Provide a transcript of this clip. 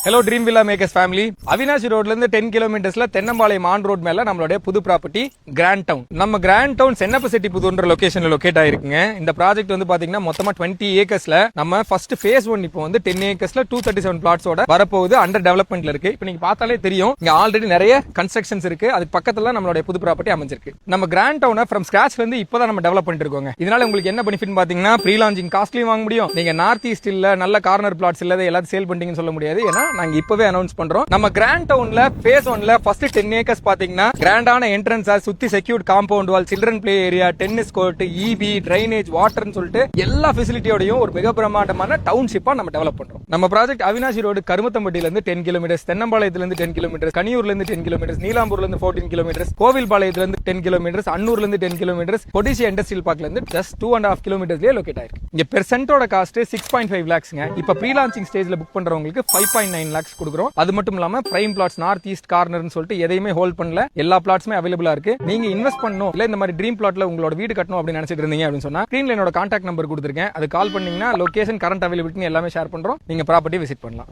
Hello dream villa makers family. Avinashi ரோட்ல இருந்து 10 கிலோமீட்டர்ஸ்ல Thennampalayam on road மேல நம்மளுடைய புது ப்ராப்பர்ட்டி கிராண்ட் டவுன். நம்ம கிராண்ட் டவுன் சென்னப்பசெட்டி புதுன்ற லொகேஷன்ல லொகேட் ஆயிருக்குங்க. இந்த ப்ராஜெக்ட் வந்து பாத்தீங்கன்னா மொத்தமா 20 ஏக்கர்ஸ்ல நம்ம ஃபர்ஸ்ட் ஃபேஸ் 1 இப்போ வந்து 10 ஏக்கர்ஸ்ல 237 பிளாட்ஸோட வரப்போகுது. அண்டர் டெவலப்மெண்ட்ல இருக்கு. இப்போ நீங்க பார்த்தாலே தெரியும் இங்க ஆல்ரெடி நிறைய கன்ஸ்ட்ரக்ஷன்ஸ் இருக்கு. அதுக்கு பக்கத்துல நம்மளுடைய புது ப்ராப்பர்ட்டி அமைஞ்சிருக்கு. நம்ம கிராண்ட் டவுனை ஃப்ரம் ஸ்கிராச்ல இருந்து இப்பதான் நம்ம டெவலப் பண்ணிட்டு இருக்கோங்க. இதனால உங்களுக்கு என்ன பெனிஃபிட் பாத்தீங்கன்னா ப்ரீ லான்ச்சிங் காஸ்ட்லயும் வாங்க முடியும். நீங்க நார்த் ஈஸ்ட் இல்ல நல்ல கார்னர் பிளாட்ஸ் இல்ல எல்லாத்தையும் சேல் பண்ணிட்டீங்கன்னு சொல்ல முடியாது. ஏன்னா நாங்க இப்பவே அனௌன்ஸ் பண்றோம். நம்ம கிராண்ட் டவுன்ல ஃபேஸ் 1ல ஃபர்ஸ்ட் 10 ஏக்கர்ஸ் பாத்தீங்கன்னா கிராண்டான என்ட்ரன்ஸ் சுத்தி secured compound wall, children play area, tennis court, EB, drainage, வாட்டர்னு சொல்லிட்டு எல்லா ஃபெசிலிட்டியோடையும் ஒரு மிக பிரமாண்டமான டவுன்ஷிப்பா நம்ம டெவலப் பண்றோம். நம்ம ப்ராஜெக்ட் அவினாசி ரோடு கருமத்தம்பட்டியில இருந்து 10 கிலோமீட்டர்ஸ், தென்னம்பாளையத்துல இருந்து 10 கிலோமீட்டர்ஸ், கனியூர்ல இருந்து 10 கிலோமீட்டர்ஸ், நீலாம்பூர்ல இருந்து 14 கிலோமீட்டர்ஸ், கோவில்பாளையத்துல இருந்து 10 கிலோமீட்டர்ஸ், அன்னூர்ல இருந்து 10 கிலோமீட்டர்ஸ், கொடிசியா இண்டஸ்ட்ரியல் பார்க்ல இருந்து ஜஸ்ட் 2.5 கிலோமீட்டர்ஸ்லயே லொகேட் ஆயிருக்கு. இங்க பெர்சென்ட்டோட காஸ்ட் 6.5 lakhsங்க. இப்ப ப்ரீ லான்ச்சிங் ஸ்டேஜ்ல புக் பண்றவங்களுக்கு 5.9 lakhs கொடுக்குறோம். அது மட்டும் இல்லாம பிரைம் பிளாட்ஸ், நார்த் ஈஸ்ட் கார்னர்னு சொல்லிட்டு எதையுமே ஹோல்ட் பண்ணல. எல்லா பிளாட்ஸுமே அவைலபிளா இருக்கு. நீங்க இன்வெஸ்ட் பண்ணணும் இல்ல இந்த மாதிரி ட்ரீம் பிளாட்ல உங்களோட வீடு கட்டணும் அப்படின்னு நினைச்சிட்டு இருந்தீங்க அப்படின்னு சொன்னா ஸ்கிரீன்ல என்னோட கான்டாக்ட் நம்பர் கொடுத்துருக்கேன். அது கால் பண்ணீங்கன்னா லொகேஷன், கரண்ட் அவைலபிலிட்டி எல்லாமே ஷேர் பண்றோம். நீங்க ப்ராப்பர்ட்டி விசிட் பண்ணலாம்.